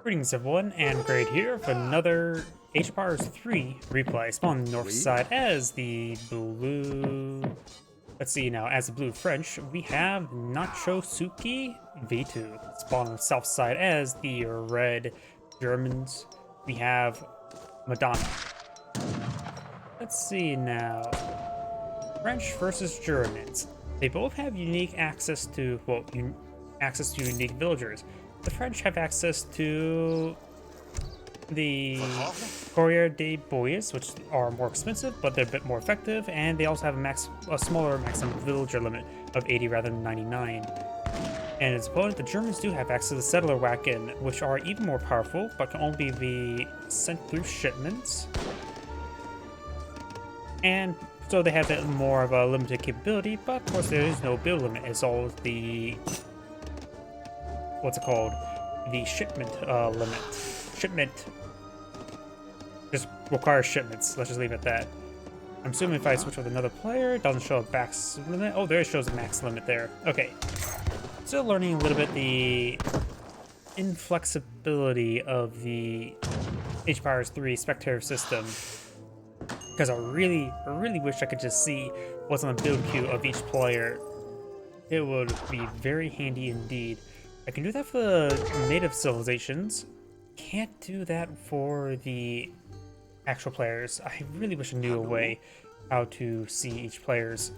Greetings everyone, and Grade here for another Age of Empires 3 replay. Spawn on the north side as the blue... Let's see now, as the blue French, we have Nachouskii V2. Spawn on the south side as the red Germans, we have Madonna. Let's see now. French versus Germans. They both have unique access to, well, access to unique villagers. The French have access to the Courrier des Bois, which are more expensive, but they're a bit more effective, and they also have a smaller maximum villager limit of 80 rather than 99. And its opponent, the Germans, do have access to the settler wagon, which are even more powerful, but can only be sent through shipments. And so they have a bit more of a limited capability, but of course there is no build limit. It's all the... what's it called? The shipment limit. Shipment just requires shipments. Let's just leave it at that. I'm assuming if I switch with another player, it doesn't show a max limit. Oh, there it shows a max limit there. Okay. Still learning a little bit the inflexibility of the Age of Empires 3 spectator system. Because I really wish I could just see what's on the build queue of each player. It would be very handy indeed. I can do that for the native civilizations. Can't do that for the actual players. I really wish I knew a way how to see each player's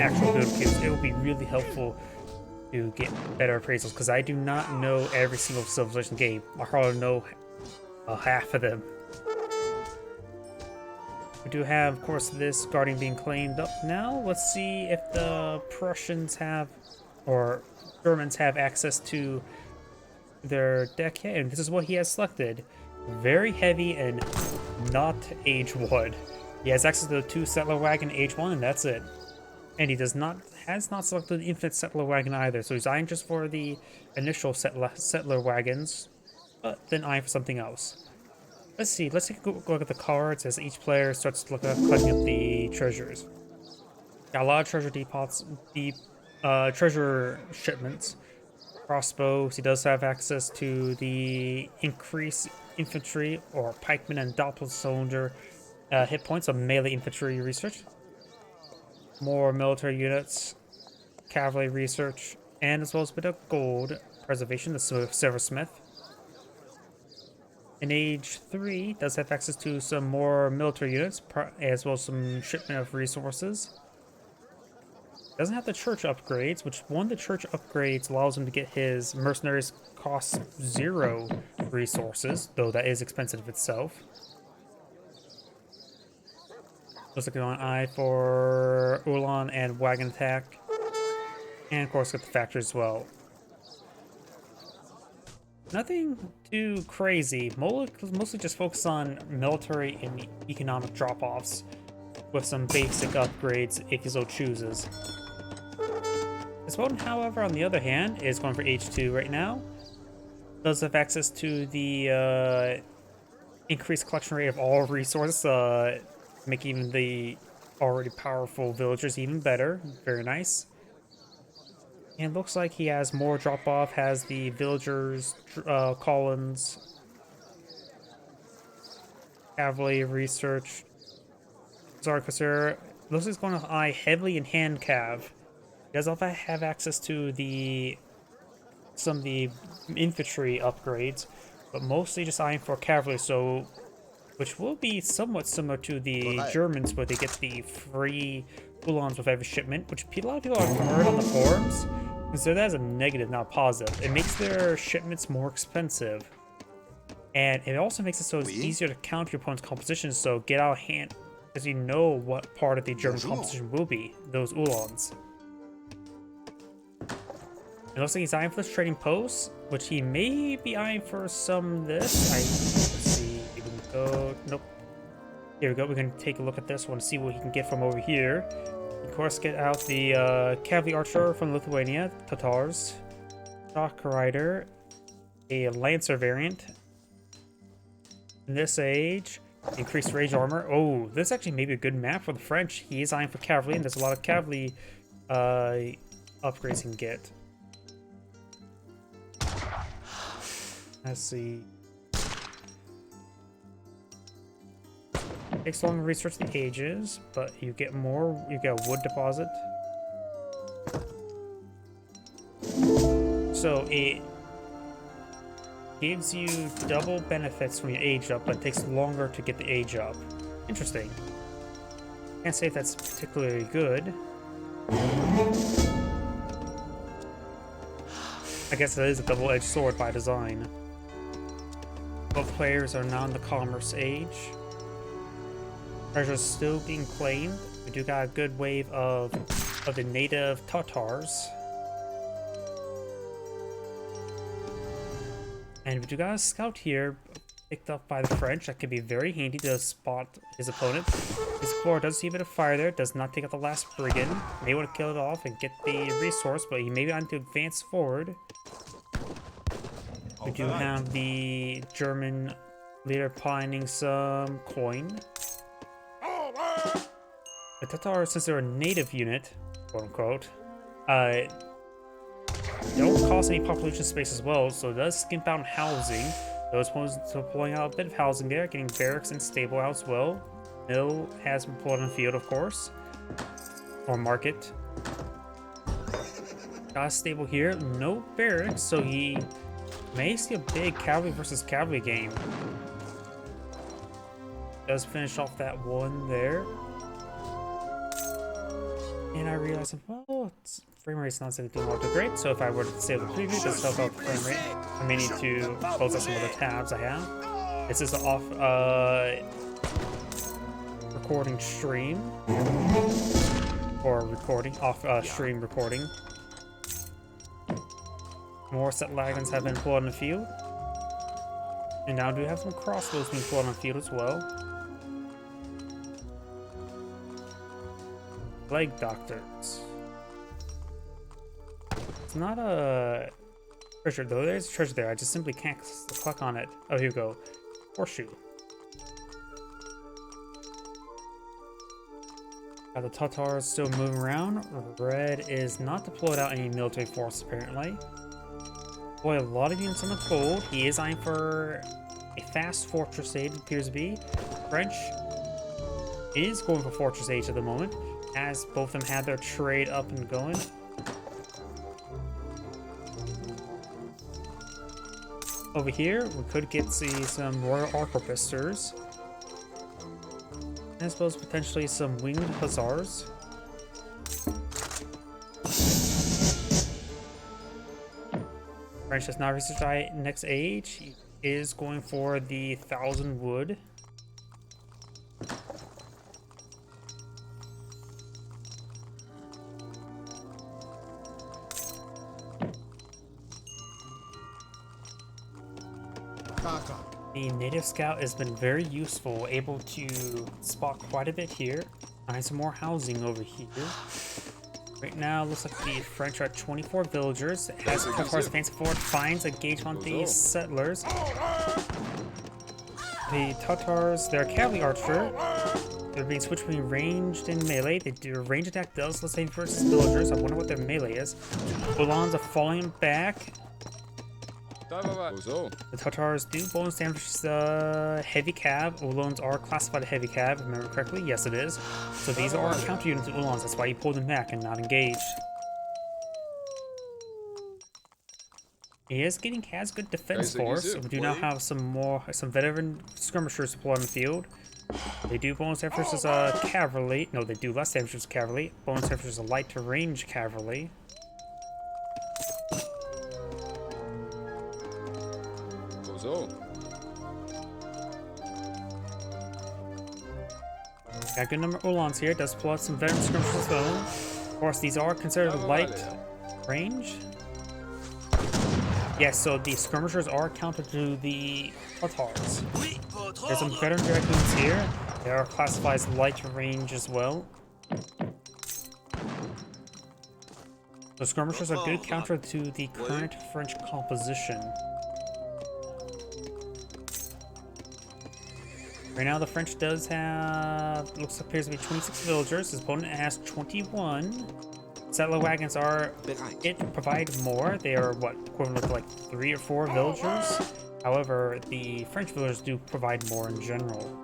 actual build queues. It would be really helpful to get better appraisals, because I do not know every single civilization game. I hardly know half of them. We do have, of course, this Guardian being claimed up now. Let's see if the Prussians have, or Germans have access to their deck, and this is what he has selected. Very heavy and not age 1. He has access to the 2 settler wagon age 1, and that's it. And he has not selected the infinite settler wagon either, so he's eyeing just for the initial settler wagons, but then eyeing for something else. Let's see, let's take a look at the cards as each player starts to look at collecting up the treasures. Got a lot of treasure depots, treasure shipments. Crossbows, he does have access to the increased infantry or pikemen and doppel soldier hit points of melee infantry research. More military units, cavalry research, and as well as a bit of gold preservation, the silversmith. In Age 3, does have access to some more military units, as well as some shipment of resources. Doesn't have the church upgrades, which one of the church upgrades allows him to get his mercenaries cost 0 resources, though that is expensive itself. Looks like an eye for Ulan and wagon attack, and of course get the factory as well. Nothing too crazy, mostly just focus on military and economic drop-offs with some basic upgrades if he so chooses. This one, however, on the other hand, is going for H2 right now. Does have access to the increased collection rate of all resources, making even the already powerful villagers even better. Very nice. And looks like he has more drop-off, has the villagers, columns, cavalry research. Sorry, Corsair. Looks like he's going to eye heavily in hand cav. He does also have access to some of the infantry upgrades, but mostly just eyeing for cavalry, so which will be somewhat similar to the Germans, where they get the free Ulans with every shipment, which a lot of people have heard on the forums. Consider that as a negative, not a positive. It makes their shipments more expensive, and it also makes it so it's easier to counter your opponent's composition. So get out of hand, because you know what part of the German composition will be those Ulans. It looks like he's eyeing for this trading post, which he may be eyeing for some of this. Let's see, here we go. Nope. Here we go. We can take a look at this one, see what he can get from over here. Of course, get out the cavalry archer from Lithuania, Tatars, Shock Rider, a Lancer variant. In this age, increased range armor. Oh, this actually may be a good map for the French. He is eyeing for cavalry, and there's a lot of cavalry upgrades he can get. Let's see. Takes long to research the ages, but you get more. You get a wood deposit. So it gives you double benefits when you age up, but it takes longer to get the age up. Interesting. Can't say if that's particularly good. I guess it is a double-edged sword by design. Both players are now in the commerce age. Treasure's still being claimed. We do got a good wave of the native Tatars. And we do got a scout here picked up by the French. That could be very handy to spot his opponent. His explorer does see a bit of fire there. Does not take out the last brigand. May want to kill it off and get the resource, but he may want to advance forward. We do have the German leader pining some coin. The Tatar, since they're a native unit, quote unquote, don't cost any population space as well, so it does skimp out on housing. Those opposed to pulling out a bit of housing there, getting barracks and stable out as well. Mill has been pulled on the field, of course, or market. Got a stable here, no barracks, so he may see a big cavalry versus cavalry game. Does finish off that one there. And I realized, well, frame rate's not doing all too great, so if I were to save the preview, just help out the frame rate. I may need to close out some other tabs I have. This is off recording stream. Or recording, off stream recording. More set wagons have been pulled on the field. And now do have some crossbows being pulled on the field as well. Plague doctors. It's not a treasure, though. There's a treasure there. I just simply can't click on it. Oh, here we go. Horseshoe. Got the Tatars still moving around. Red is not deployed out any military force, apparently. Boy, a lot of units on the cold. He is eyeing for a fast fortress age, it appears to be. French is going for fortress age at the moment, as both of them have their trade up and going. Over here, we could see some royal arquebusiers. And I suppose potentially some winged hussars. French does not research next age. He is going for the 1,000 wood. The native scout has been very useful, able to spot quite a bit here. Find some more housing over here. Right now, looks like the French are at 24 villagers. It has Tatars advancing forward, finds a gauge on the settlers. The Tatars, they're a cavalry archer. They're being switched between ranged and melee. They do a range attack does, let's say, versus villagers. I wonder what their melee is. Uhlans are falling back. The Tatars do bonus damage versus heavy cav. Uhlans are classified as heavy cav, if I remember correctly. Yes, it is. So these are counter units to Uhlans. That's why you pull them back and not engaged. He is getting has good defense force. So we do now have some veteran skirmishers deployed on the field. They do bonus damage versus cavalry. No, they do less damage versus cavalry. Bonus damage versus light to range cavalry. Got a good number of Uhlans here. Does pull out some veteran skirmishers as well. Of course, these are considered light range. Yes, so the skirmishers are counted to the Tatars. There's some veteran dragoons here. They are classified as light range as well. The skirmishers are good counter to the current French composition. Right now, the French does have, appears to be 26 villagers. His opponent has 21. Settler wagons provide more. They are equivalent to like 3 or 4 villagers. However, the French villagers do provide more in general.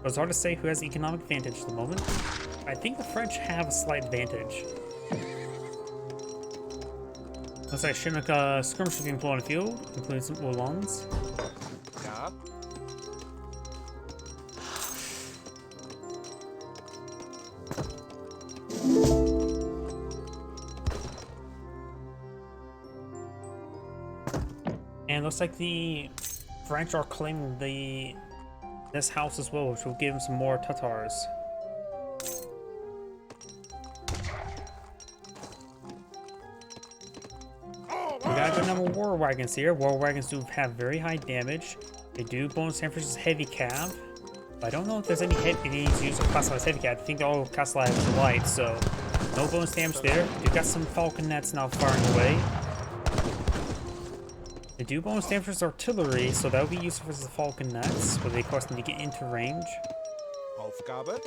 It's hard to say who has the economic advantage at the moment. I think the French have a slight advantage. Looks like Chinook skirmishers being flown on the field, including some Uhlans. Yeah. And looks like the French are claiming this house as well, which will give them some more Tatars. We got a good number of war wagons here. War wagons do have very high damage. They do bonus damage versus heavy cav. I don't know if there's any used classified as heavy cav. I think they're all classified as light, so no bonus damage there. We've got some falconets now firing away. They do bonus damage versus artillery, so that would be useful versus the falconets, but they of course need to get into range. Aufgabe.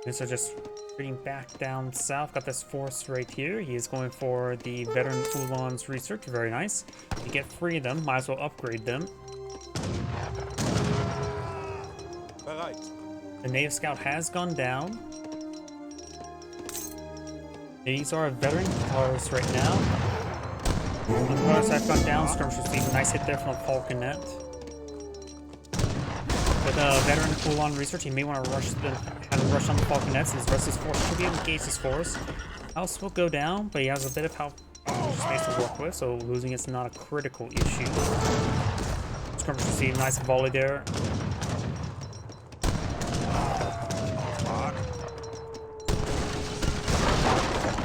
And so just reading back down south, got this force right here. He is going for the veteran Uhlans research, very nice. You get 3 of them, might as well upgrade them. Bereit. The native scout has gone down. These are veteran Tatars right now. The Tatars have gone down, skirmishers received a nice hit there from a falconet. With a veteran Uhlan research, he may want to rush on the falconets, and his rest of his force should be able to engage his force. House will go down, but he has a bit of health space to work with, so losing it's not a critical issue. Skirmishers received a nice volley there.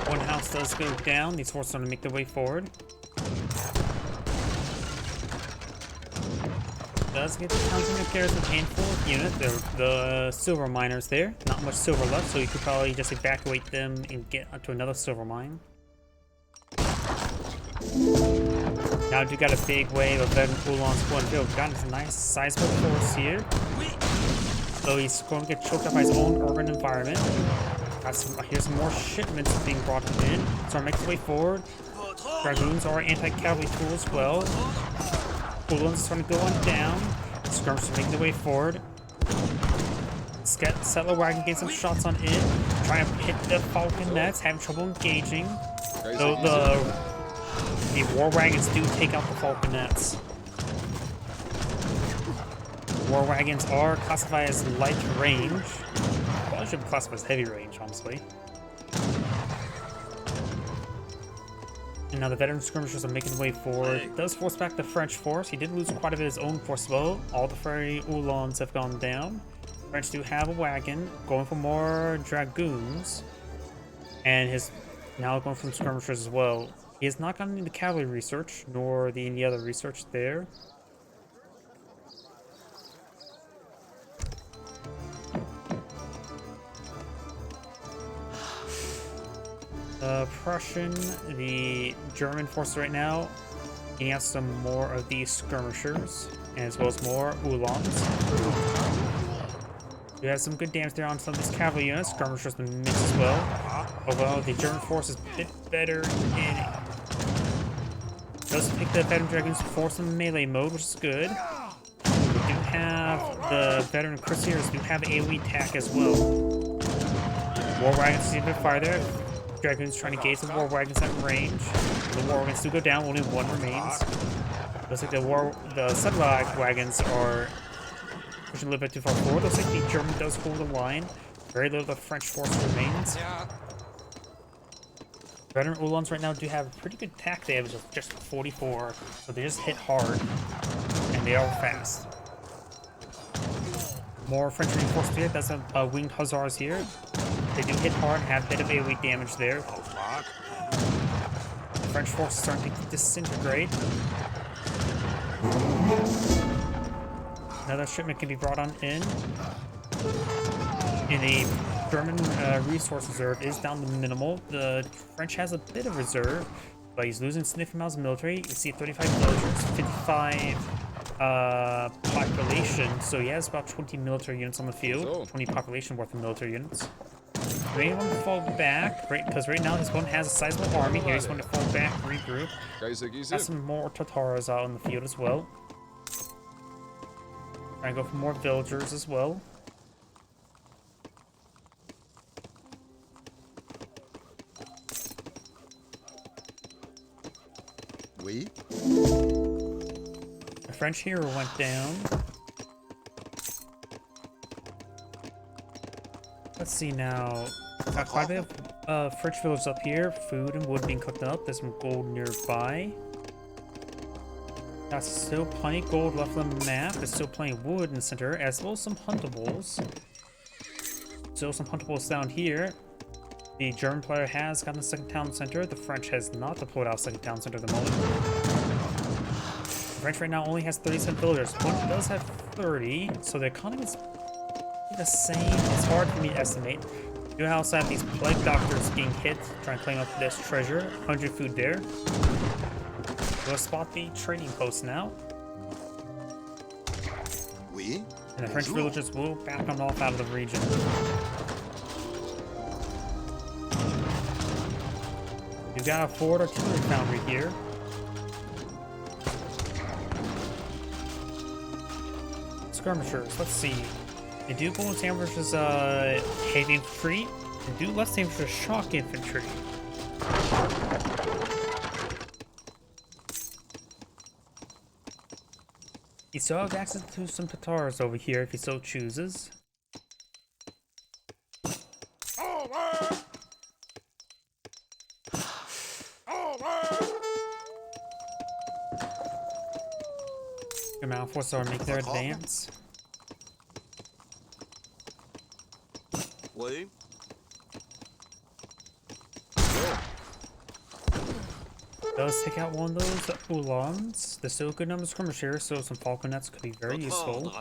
One house does go down. These forces are going to make their way forward. Does get counting repairs with a handful of units. The silver miners there. Not much silver left, so you could probably just evacuate them and get to another silver mine. Now I do got a big wave of veteran Uhlans going field. We've got a nice sizable force here. So he's going to get choked up by his own urban environment. Here's some more shipments being brought in. So make his way forward. Dragoons are anti-cavalry tools as well. Uhlans is trying to go on down. Skirmishers are making their way forward. Settler wagon getting some shots on it. Trying to hit the falconets, having trouble engaging. So the war wagons do take out the falconets. War wagons are classified as light range. Probably should be classified as heavy range, honestly. And now the veteran skirmishers are making their way forward. Does force back the French force. He did lose quite a bit of his own force though. All the fairy Uhlans have gone down. French do have a wagon, going for more dragoons. And his now going from skirmishers as well. He has not gotten into cavalry research, nor any other research there. The Prussian, the German forces right now, getting out some more of these skirmishers, as well as more Uhlans. We have some good damage there on some of these cavalry units. Skirmishers been mixed as well. Although the German force is a bit better in does pick the veteran dragons force in melee mode, which is good. We do have the veteran crusaders do have AoE attack as well. War wagons see a bit of fire there. Dragoons trying to gauge the war wagons at range. The war wagons do go down, only one remains. Looks like the settler wagons are pushing a little bit too far forward. Looks like the German does hold the line. Very little of the French force remains. Veteran Uhlans right now do have a pretty good attack damage of just 44, so they just hit hard, and they are fast. More French reinforcements here. That's a winged hussars here. They do hit hard and have a bit of AoE damage there. The French force is starting to disintegrate. Another shipment can be brought on in. And the German resource reserve is down to minimal. The French has a bit of reserve, but he's losing significant amounts of military. You see 35 villagers, 55 population, so he has about 20 military units on the field, 20 population worth of military units. May want to fall back, because right now his one has a sizable army. Here he's going to fall back, regroup. Got some more Tatars out on the field as well. Trying to go for more villagers as well. Oui. The French hero went down. Let's see now. Got quite a bit of French village up here. Food and wood being cooked up. There's some gold nearby. Got still plenty of gold left on the map. There's still plenty of wood in the center, as well as some huntables. Still some huntables down here. The German player has gotten a second town center. The French has not deployed out second town center at the moment. The French right now only has 37 villagers. One does have 30, so the economy is the same. It's hard for me to estimate. You also have these plague doctors being hit, trying to claim up this treasure. 100 food there. We'll spot the trading post now. Oui. And the French villagers will back on off out of the region. You've got a Ford artillery foundry here. Skirmishers, let's see. They do bonus damage as heavy infantry. They do less damage as shock infantry. You still have access to some Tatars over here if he so chooses. The Mount forces are making their advance. Oui. Does take out one of those Uhlans. There's still a good number of skirmish here, so some falconets could be very useful.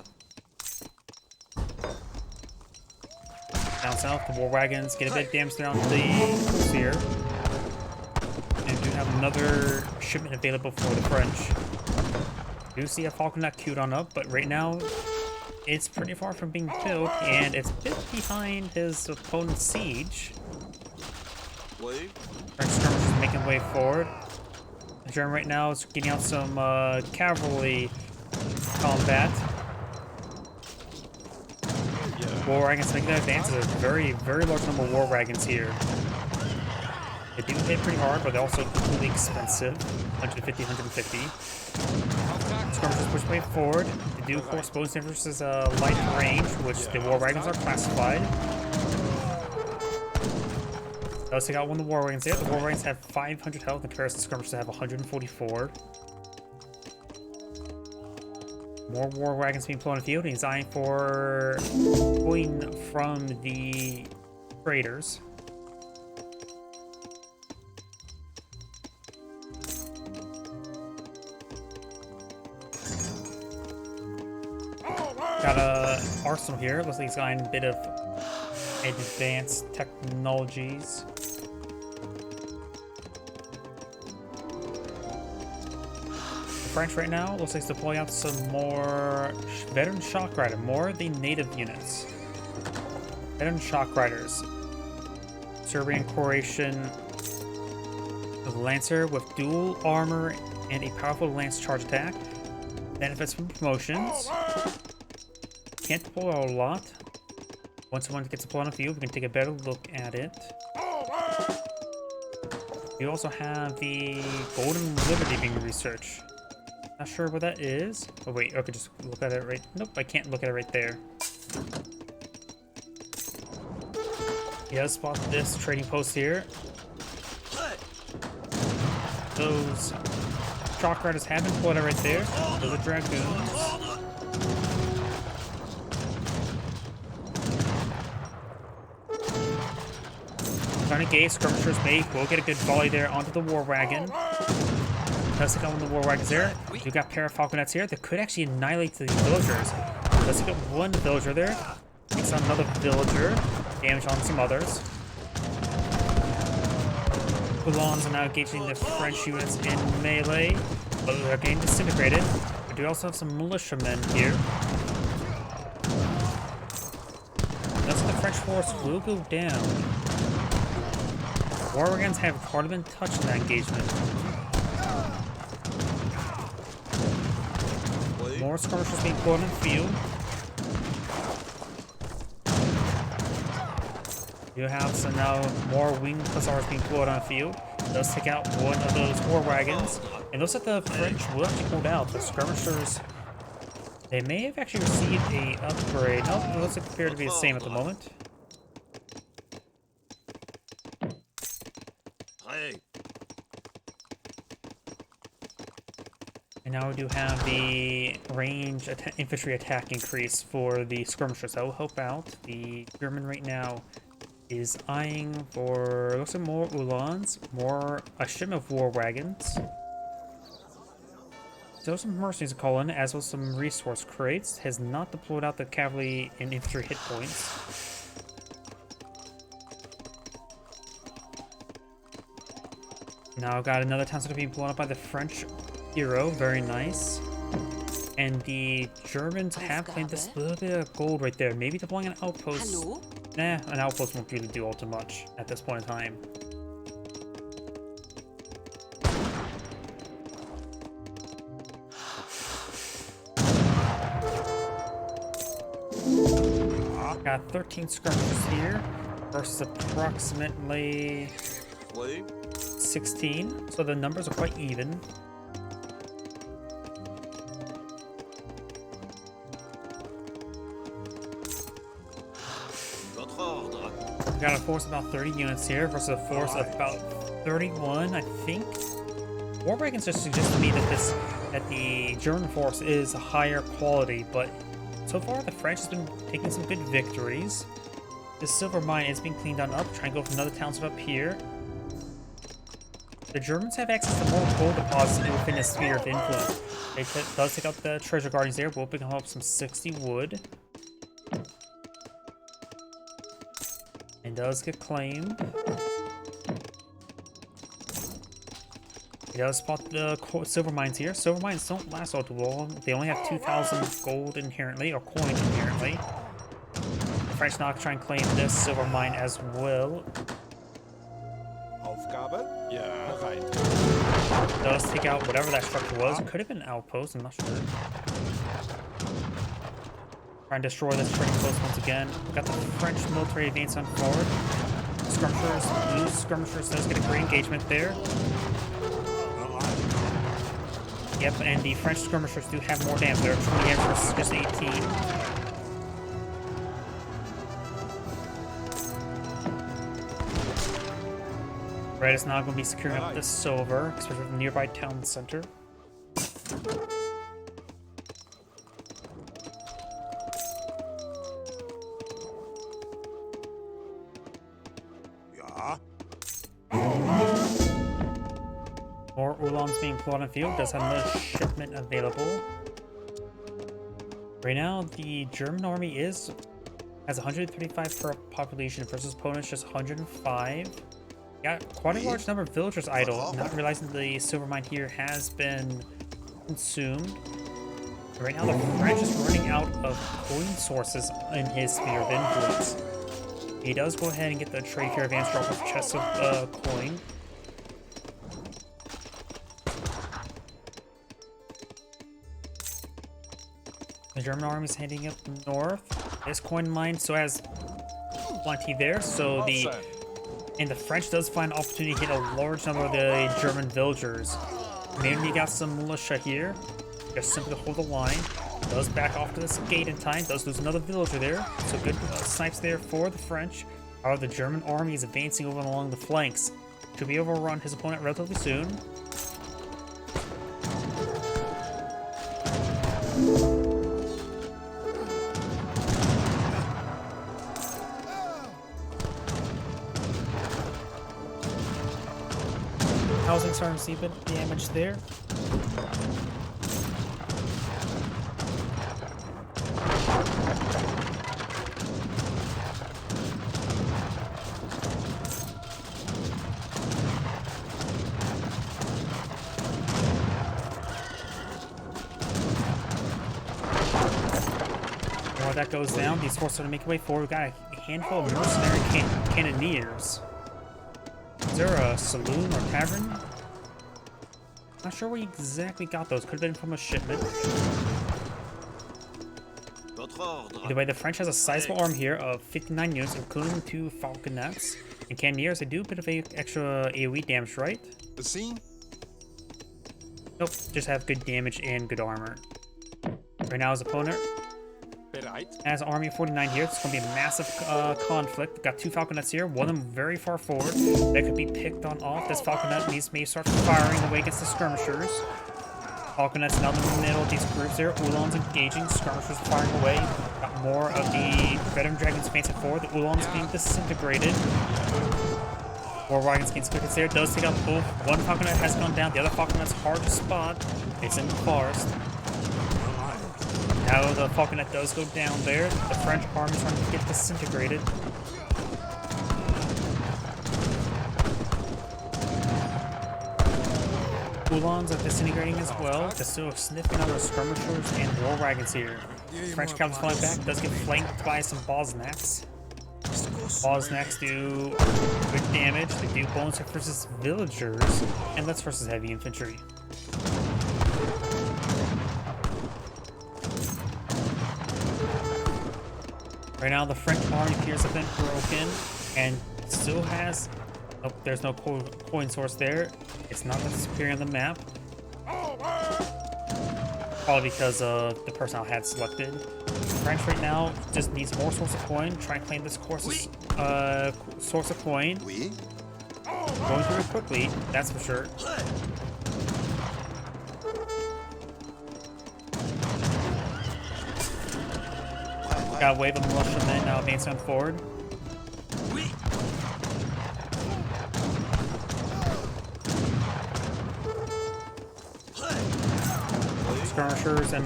Down south, the war wagons get a bit of damage there on the coast here. And we do have another shipment available for the French. We do see a falconet queued on up, but right now it's pretty far from being built, and it's a bit behind his opponent's siege. Oui. French skirmish is making way forward. The German right now is getting out some cavalry combat. War wagons making their advances. There's a very, very large number of war wagons here. They do hit pretty hard, but they're also completely expensive. 150, 150. Skirmishers push way forward. They do force bonus versus light range, which the war wagons are classified. Does take out one of the war wagons there. The war wagons have 500 health in comparison to skirmishers that have 144. More war wagons being put on the field and designed for pulling from the traders. Got a arsenal here. Looks like he's got a bit of advanced technologies. The French right now looks like he's deploying out some more veteran shock rider, more of the native units. Veteran shock riders. Serbian Croatian Lancer with dual armor and a powerful lance charge attack. Benefits from promotions. Can't deploy a lot. Once one gets deployed on the field, we can take a better look at it. We also have the Golden Liberty being researched. Not sure what that is. Oh wait, okay, just look at it right. Nope, I can't look at it right there. He does spot this trading post here. Those shock riders have been pulled out right there. Those are dragoons. Trying to gauge skirmishers will get a good volley there onto the war wagon. Does take out one of the war wagons there. We've got pair of falconets here that could actually annihilate the villagers. Does take out one villager there. Takes on another villager. Damage on some others. Uhlans are now engaging the French units in melee, but they're getting disintegrated. We do also have some militiamen here. That's the French force will go down. War wagons have hardly been touched in that engagement. More skirmishers being put on the field. You have some now more winged hussars being put on the field. Does take out one of those war wagons. It looks like the French will actually hold out. The skirmishers, they may have actually received a upgrade. Nope, it looks like appear to be the same at the moment. Prêt. And now we do have the range infantry attack increase for the skirmishers. That will help out. The German right now is eyeing for, looks like more Ulans, a shipment of war wagons. Still some mercenaries to call in, as well as some resource crates. Has not deployed out the cavalry and infantry hit points. Now got another town that's going to be blown up by the French hero. Very nice. And the Germans have claimed this little bit of gold right there. Maybe deploying an outpost. Hello? Nah, an outpost won't really do all too much at this point in time. Got 13 skirmishers here versus approximately Oui. 16, so the numbers are quite even. Votre ordre. We got a force of about 30 units here versus a force of about 31, I think. War wagons just suggest to me that the German force is a higher quality, but so far the French has been taking some good victories. This silver mine is being cleaned on up, trying to go for another township up here. The Germans have access to more gold deposits within a sphere of influence. They does take out the treasure guardians there, will pick up some 60 wood. And does get claimed. He does spot the silver mines here. Silver mines don't last all too long. They only have 2,000 gold inherently, or coin inherently. The French now try and claim this silver mine as well. Aufgabe? Ja. Bereit. Does take out whatever that structure was. It could have been an outpost, I'm not sure. Try and destroy this trading post once again. Got the French military advance on forward. Skirmishers, blue skirmishers does get a great engagement there. Yep, and the French skirmishers do have more damage. They're 20 damage versus just 18. Red is now going to be securing up the silver, especially from the nearby town center. Ja. More Ulans being plotted on field. Does have another shipment available. Right now, the German army has 135 per population versus opponents just 105. Got quite a large number of villagers idle, not realizing the silver mine here has been consumed. And right now, the French is running out of coin sources in his sphere of influence. He does go ahead and get the trade fair advance drop of chests of coin. The German army is heading up north. This coin mine so has plenty there, so the French does find an opportunity to hit a large number of the German villagers. Maybe you got some militia here, just simply hold the line. Does back off to this gate in time, does lose another villager there, so good snipes there for the French. However, the German army is advancing over and along the flanks. Should be able to overrun his opponent relatively soon. Housing starting to see a bit of damage there. While that goes down, these forces are to make their way forward. We've got a handful of mercenary cannoneers. Is there a saloon or tavern? Not sure where you exactly got those. Could have been from a shipment. Either way, the French has a sizable army here of 59 units, including 2 falconets. And cannoneers, they do a bit of extra AoE damage, right? Sim. Nope, just have good damage and good armor. Right now, his opponent Bereit. has an army of 49 here. It's going to be a massive conflict. We've got 2 falconets here, one of them very far forward. That could be picked on off. This falconet may start firing away against the skirmishers. Falconets now in the middle of these groups here. Uhlans engaging, skirmishers firing away. Got more of the veteran dragons advancing forward. The Uhlans being disintegrated. More wagons getting split there. Does take out both. One falconet has gone down. The other falconet's hard to spot. It's in the forest. Now the falconet does go down there. The French army is trying to get disintegrated. Uhlans are disintegrating as well. Just still sniffing out the skirmishers and war wagons here. French cavalry's falling back. Does get flanked by some Bosniaks. Bosniaks do good damage. They do bonus versus villagers, and that's versus heavy infantry. Right now, the French army appears to have been broken, and still has. Oh, there's no coin source there. It's not disappearing on the map. Probably because of the person I had selected. French right now just needs more source of coin. Try and claim this source of coin. Oui. Going through it quickly, that's for sure. Got a wave of militiamen now advancing forward. Skirmishers and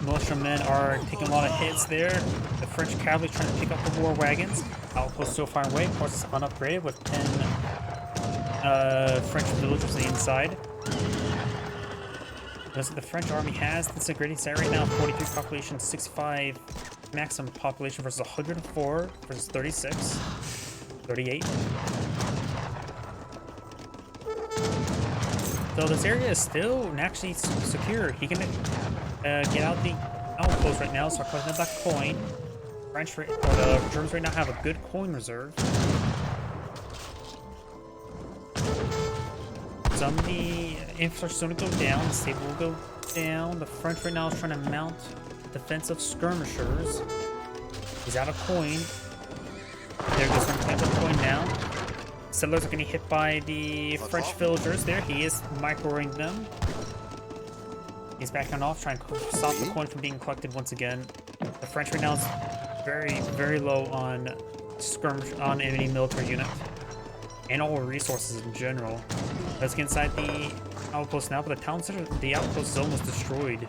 militiamen are taking a lot of hits there. The French cavalry trying to pick up the war wagons. Outpost still firing away. Of course, it's unupgraded with 10 French villagers on the inside. The French army has disintegrating stat right now. 43 population, 65 maximum population versus 104 versus 36, 38. So this area is still actually secure. He can get out the outpost right now, start collecting that coin. The Germans right now have a good coin reserve. Some of the infrastructure is going to go down. The stable will go down. The French right now is trying to mount defensive skirmishers. He's out of coin. They're just going to plant the coin now. Settlers are getting hit by the French villagers there. He is microing them. He's backing off, trying to stop the coin from being collected once again. The French right now is very, very low on skirmish on enemy military unit and all resources in general. Let's get inside the outpost now, but the outpost is almost destroyed.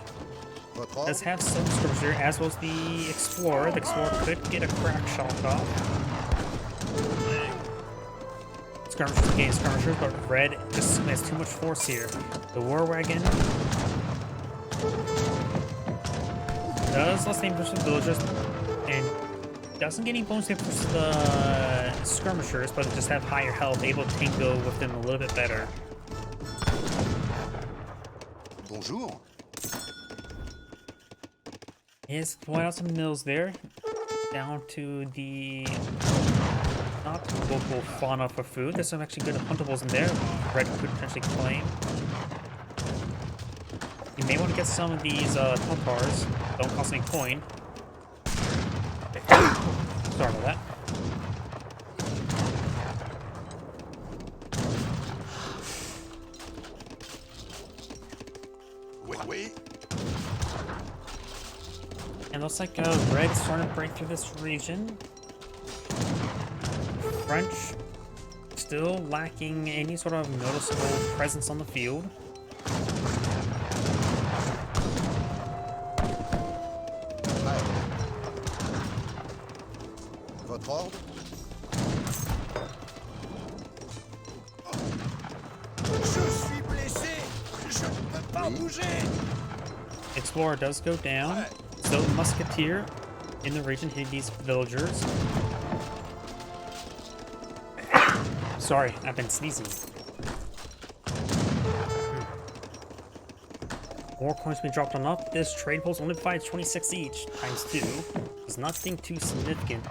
It does have some skirmishers here, as well as the Explorer. The Explorer could get a crack shot off. Skirmishers against skirmishers, but red just has too much force here. The war wagon does less damage versus villagers and doesn't get any bonus damage versus the skirmishers, but it just have higher health, able to tango with them a little bit better. Bonjour. Yes, point out some mills there. Down to the not local fauna for food. There's some actually good huntables in there. Red could potentially claim. You may want to get some of these Tatars. Don't cost any coin. Sorry about that. Oui. And looks like red is starting to break through this region. French still lacking any sort of noticeable presence on the field. Votre ordre? Je suis blessé. Je ne peux pas bouger. Explorer does go down. Still musketeer in the region hitting these villagers. Sorry, I've been sneezing. More coins been dropped on up. This trade post only provides 26 each, times 2. It's nothing too significant.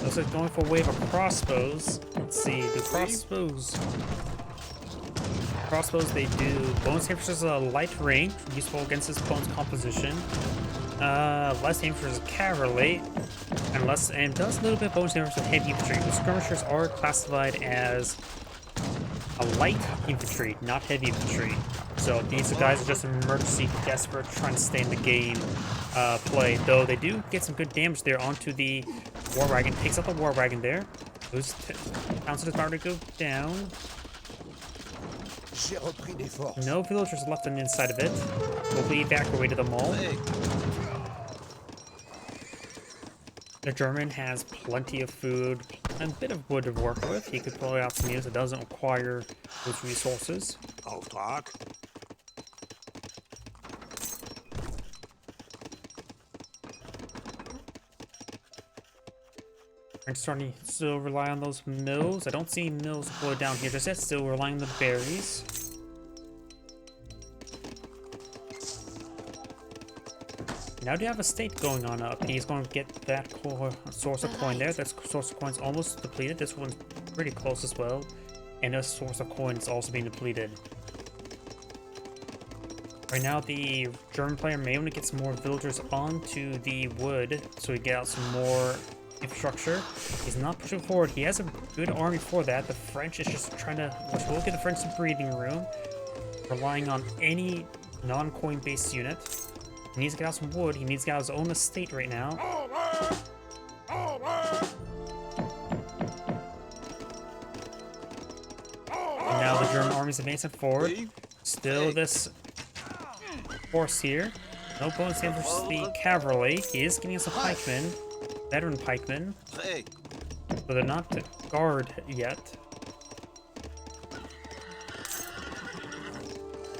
The Looks like going for a wave of crossbows. Let's see, do crossbows. Crossbows, they do bonus damage as a light range, useful against his opponent's composition. Less damage as cavalry, and does a little bit of bonus damage to heavy infantry. The skirmishers are classified as a light infantry, not heavy infantry. So these guys are just emergency desperate, trying to stay in the game play. Though they do get some good damage there onto the war wagon. Takes out the war wagon there. Bounces is about to go down. No villagers left on the inside of it. Hopefully evacuated them all. The German has plenty of food and a bit of wood to work with. He could pull out some units that doesn't require those resources. I'm starting to still rely on those mills. I don't see mills deployed down here just yet. Still relying on the berries. Now do you have a state going on up? He's going to get that source of coin there. That source of coin's almost depleted. This one's pretty close as well. And this source of coin is also being depleted. Right now, the German player may want to get some more villagers onto the wood so he get out some more infrastructure. He's not pushing forward. He has a good army for that. The French is just trying to, which will give the French some breathing room, relying on any non-coin based unit. He needs to get out some wood. He needs to get out his own estate right now. And now the German army's advancing forward. Still this force here. No bonus damage for the cavalry. He is getting us a pikeman. Veteran pikemen. But they're not to guard yet.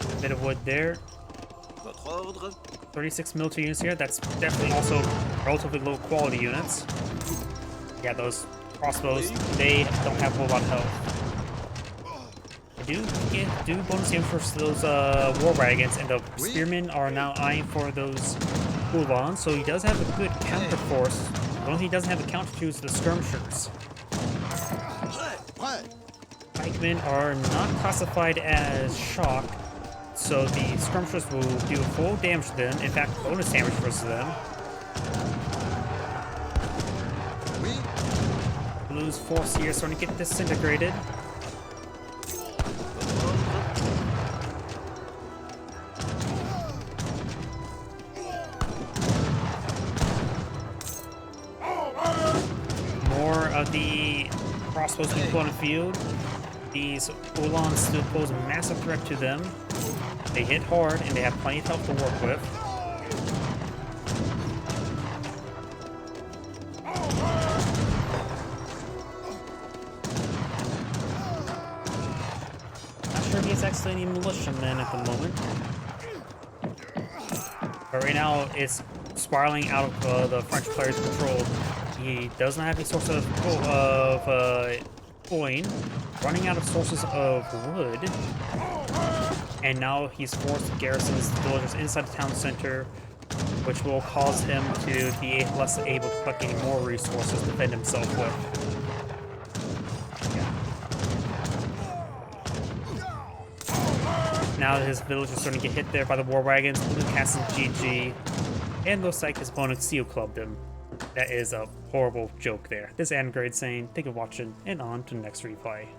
A bit of wood there. 36 military units here. That's definitely also relatively low quality units. Yeah, those crossbows, they don't have a whole lot of health. I do bonus damage for those war wagons, and the spearmen are now eyeing for those Uhlans, so he does have a good counter force. The only thing he doesn't have a counter to is the skirmishers. Pikemen are not classified as shock, so the skirmishers will do full damage to them. In fact, bonus damage versus them. Blue's force here starting to get disintegrated. More of the crossbows being put on the field. These Uhlans still pose a massive threat to them. They hit hard and they have plenty of health to work with. Not sure if he has actually any militiamen at the moment. But right now it's spiraling out of the French player's control. He does not have any source of coin, running out of sources of wood, and now he's forced to garrison his villagers inside the town center, which will cause him to be less able to collect any more resources to defend himself with. Now his villagers are starting to get hit there by the war wagons. Blue casts GG, and looks like his opponent seal clubbed him. That is a horrible joke there. This is Adam Grade saying, thank you for watching, and on to the next replay.